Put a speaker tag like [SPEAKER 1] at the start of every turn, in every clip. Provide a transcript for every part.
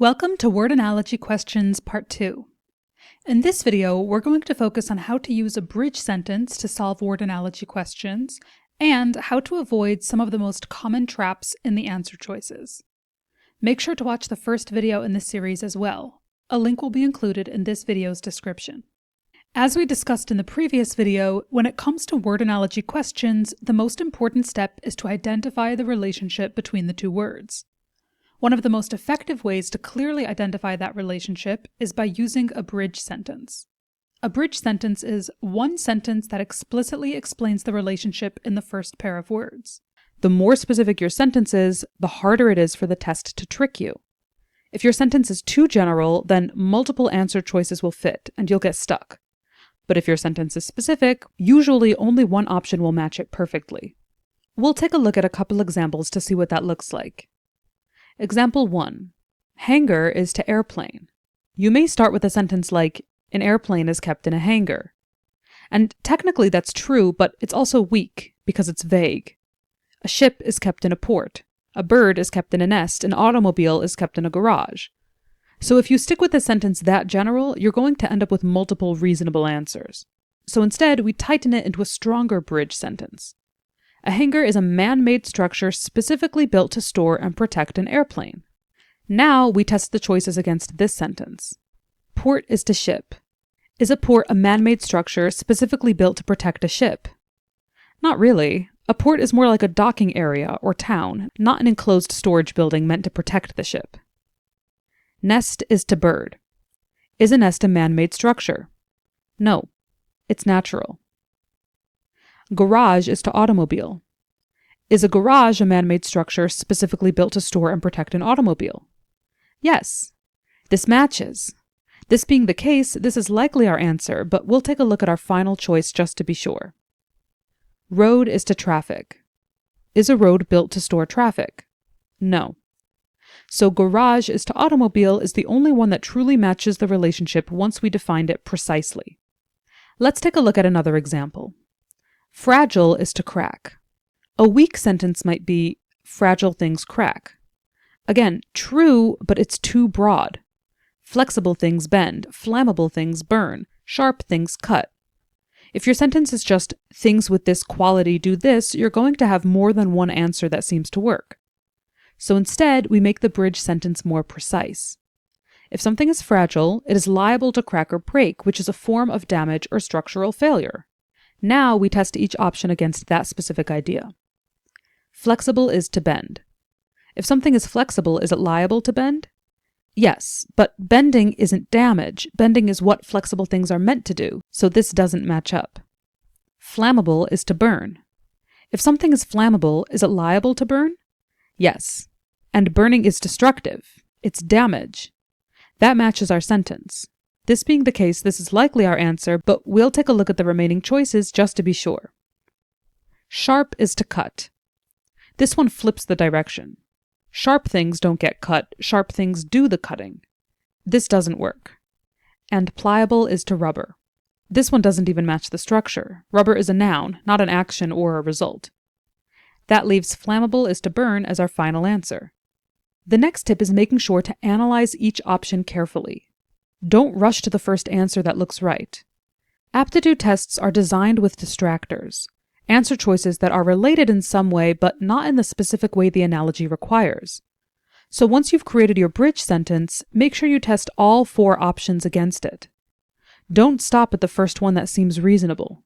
[SPEAKER 1] Welcome to Word Analogy Questions Part 2. In this video, we're going to focus on how to use a bridge sentence to solve word analogy questions and how to avoid some of the most common traps in the answer choices. Make sure to watch the first video in this series as well. A link will be included in this video's description. As we discussed in the previous video, when it comes to word analogy questions, the most important step is to identify the relationship between the two words. One of the most effective ways to clearly identify that relationship is by using a bridge sentence. A bridge sentence is one sentence that explicitly explains the relationship in the first pair of words. The more specific your sentence is, the harder it is for the test to trick you. If your sentence is too general, then multiple answer choices will fit, and you'll get stuck. But if your sentence is specific, usually only one option will match it perfectly. We'll take a look at a couple examples to see what that looks like. Example 1. Hangar is to airplane. You may start with a sentence like, an airplane is kept in a hangar. And technically that's true, but it's also weak because it's vague. A ship is kept in a port. A bird is kept in a nest. An automobile is kept in a garage. So if you stick with a sentence that general, you're going to end up with multiple reasonable answers. So instead, we tighten it into a stronger bridge sentence. A hangar is a man-made structure specifically built to store and protect an airplane. Now we test the choices against this sentence. Port is to ship. Is a port a man-made structure specifically built to protect a ship? Not really. A port is more like a docking area or town, not an enclosed storage building meant to protect the ship. Nest is to bird. Is a nest a man-made structure? No, it's natural. Garage is to automobile. Is a garage a man-made structure specifically built to store and protect an automobile? Yes. This matches. This being the case, this is likely our answer, but we'll take a look at our final choice just to be sure. Road is to traffic. Is a road built to store traffic? No. So garage is to automobile is the only one that truly matches the relationship once we defined it precisely. Let's take a look at another example. Fragile is to crack. A weak sentence might be, fragile things crack. Again, true, but it's too broad. Flexible things bend, flammable things burn, sharp things cut. If your sentence is just, things with this quality do this, you're going to have more than one answer that seems to work. So instead, we make the bridge sentence more precise. If something is fragile, it is liable to crack or break, which is a form of damage or structural failure. Now we test each option against that specific idea. Flexible is to bend. If something is flexible, is it liable to bend? Yes, but bending isn't damage. Bending is what flexible things are meant to do, so this doesn't match up. Flammable is to burn. If something is flammable, is it liable to burn? Yes. And burning is destructive. It's damage. That matches our sentence. This being the case, this is likely our answer, but we'll take a look at the remaining choices just to be sure. Sharp is to cut. This one flips the direction. Sharp things don't get cut, sharp things do the cutting. This doesn't work. And pliable is to rubber. This one doesn't even match the structure. Rubber is a noun, not an action or a result. That leaves flammable is to burn as our final answer. The next tip is making sure to analyze each option carefully. Don't rush to the first answer that looks right. Aptitude tests are designed with distractors, answer choices that are related in some way but not in the specific way the analogy requires. So once you've created your bridge sentence, make sure you test all 4 options against it. Don't stop at the first one that seems reasonable.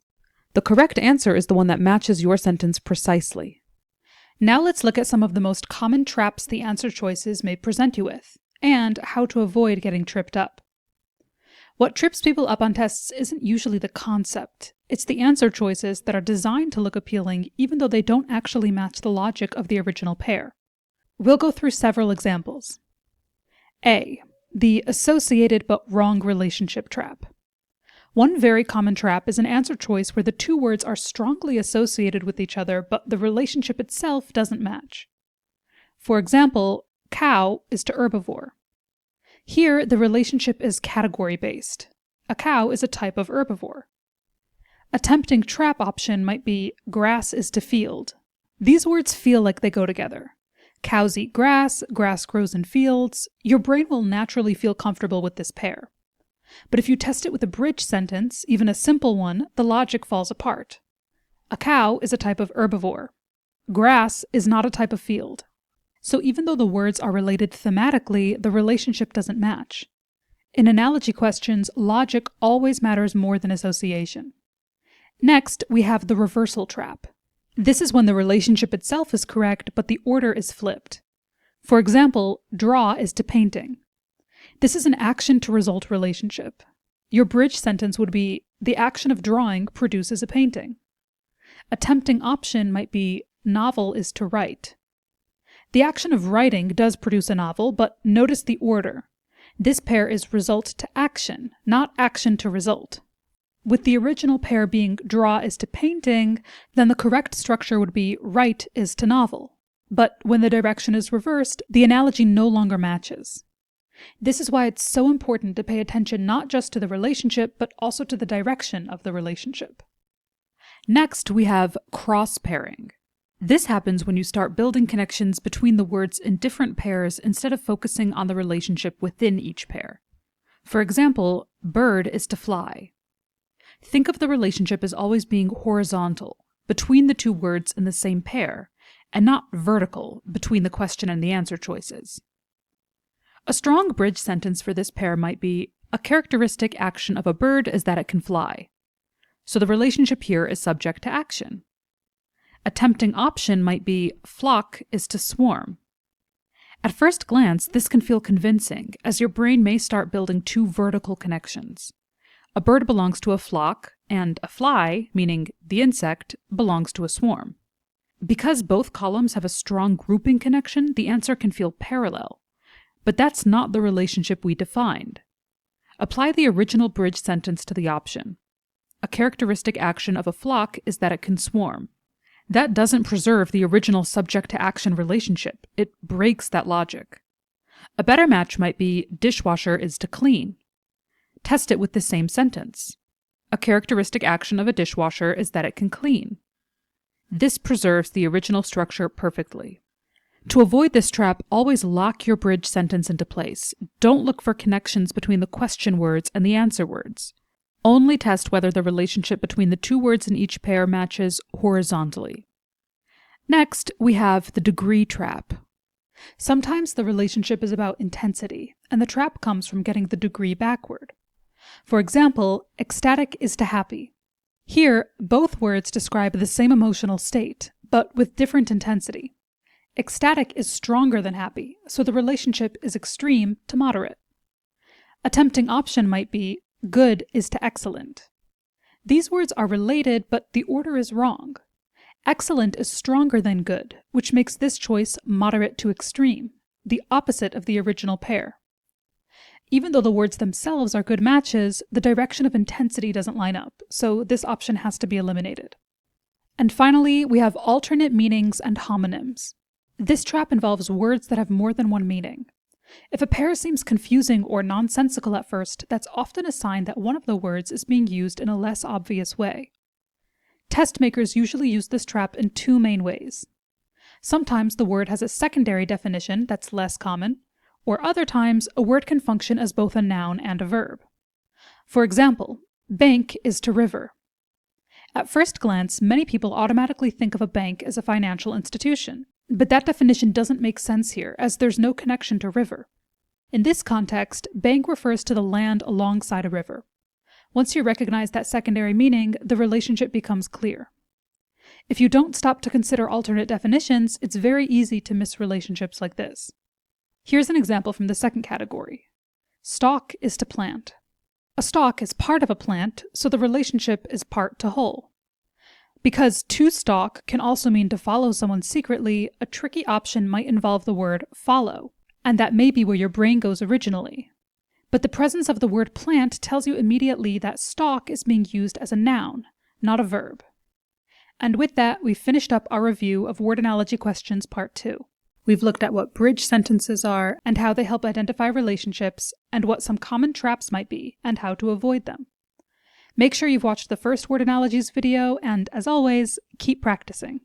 [SPEAKER 1] The correct answer is the one that matches your sentence precisely. Now let's look at some of the most common traps the answer choices may present you with, and how to avoid getting tripped up. What trips people up on tests isn't usually the concept. It's the answer choices that are designed to look appealing even though they don't actually match the logic of the original pair. We'll go through several examples. A. The associated but wrong relationship trap. One very common trap is an answer choice where the two words are strongly associated with each other but the relationship itself doesn't match. For example, cow is to herbivore. Here, the relationship is category-based. A cow is a type of herbivore. A tempting trap option might be grass is to field. These words feel like they go together. cows eat grass, grass grows in fields, your brain will naturally feel comfortable with this pair. But if you test it with a bridge sentence, even a simple one, the logic falls apart. A cow is a type of herbivore. Grass is not a type of field. So even though the words are related thematically, the relationship doesn't match. In analogy questions, logic always matters more than association. Next, we have the reversal trap. This is when the relationship itself is correct, but the order is flipped. For example, draw is to painting. This is an action-to-result relationship. Your bridge sentence would be, the action of drawing produces a painting. A tempting option might be, novel is to write. The action of writing does produce a novel, but notice the order. This pair is result to action, not action to result. With the original pair being draw is to painting, then the correct structure would be write is to novel. But when the direction is reversed, the analogy no longer matches. This is why it's so important to pay attention not just to the relationship, but also to the direction of the relationship. Next, we have cross-pairing. This happens when you start building connections between the words in different pairs instead of focusing on the relationship within each pair. For example, bird is to fly. Think of the relationship as always being horizontal, between the two words in the same pair, and not vertical, between the question and the answer choices. A strong bridge sentence for this pair might be, a characteristic action of a bird is that it can fly. So the relationship here is subject to action. A tempting option might be, flock is to swarm. At first glance, this can feel convincing, as your brain may start building two vertical connections. A bird belongs to a flock, and a fly, meaning the insect, belongs to a swarm. Because both columns have a strong grouping connection, the answer can feel parallel. But that's not the relationship we defined. Apply the original bridge sentence to the option. A characteristic action of a flock is that it can swarm. That doesn't preserve the original subject-to-action relationship. It breaks that logic. A better match might be, dishwasher is to clean. Test it with the same sentence. A characteristic action of a dishwasher is that it can clean. This preserves the original structure perfectly. To avoid this trap, always lock your bridge sentence into place. Don't look for connections between the question words and the answer words. Only test whether the relationship between the two words in each pair matches horizontally. Next, we have the degree trap. Sometimes the relationship is about intensity, and the trap comes from getting the degree backward. For example, ecstatic is to happy. Here, both words describe the same emotional state, but with different intensity. Ecstatic is stronger than happy, so the relationship is extreme to moderate. A tempting option might be, good is to excellent. These words are related, but the order is wrong. Excellent is stronger than good, which makes this choice moderate to extreme, the opposite of the original pair. Even though the words themselves are good matches, the direction of intensity doesn't line up, so this option has to be eliminated. And finally, we have alternate meanings and homonyms. This trap involves words that have more than one meaning. If a pair seems confusing or nonsensical at first, that's often a sign that one of the words is being used in a less obvious way. Test makers usually use this trap in two main ways. Sometimes the word has a secondary definition that's less common, or other times a word can function as both a noun and a verb. For example, bank is to river. At first glance, many people automatically think of a bank as a financial institution. But that definition doesn't make sense here, as there's no connection to river. In this context, bank refers to the land alongside a river. Once you recognize that secondary meaning, the relationship becomes clear. If you don't stop to consider alternate definitions, it's very easy to miss relationships like this. Here's an example from the second category. Stalk is to plant. A stalk is part of a plant, so the relationship is part to whole. Because to stalk can also mean to follow someone secretly, a tricky option might involve the word follow, and that may be where your brain goes originally. But the presence of the word plant tells you immediately that stalk is being used as a noun, not a verb. And with that, we've finished up our review of word analogy questions part 2. We've looked at what bridge sentences are and how they help identify relationships, and what some common traps might be and how to avoid them. Make sure you've watched the first word analogies video, and as always, keep practicing.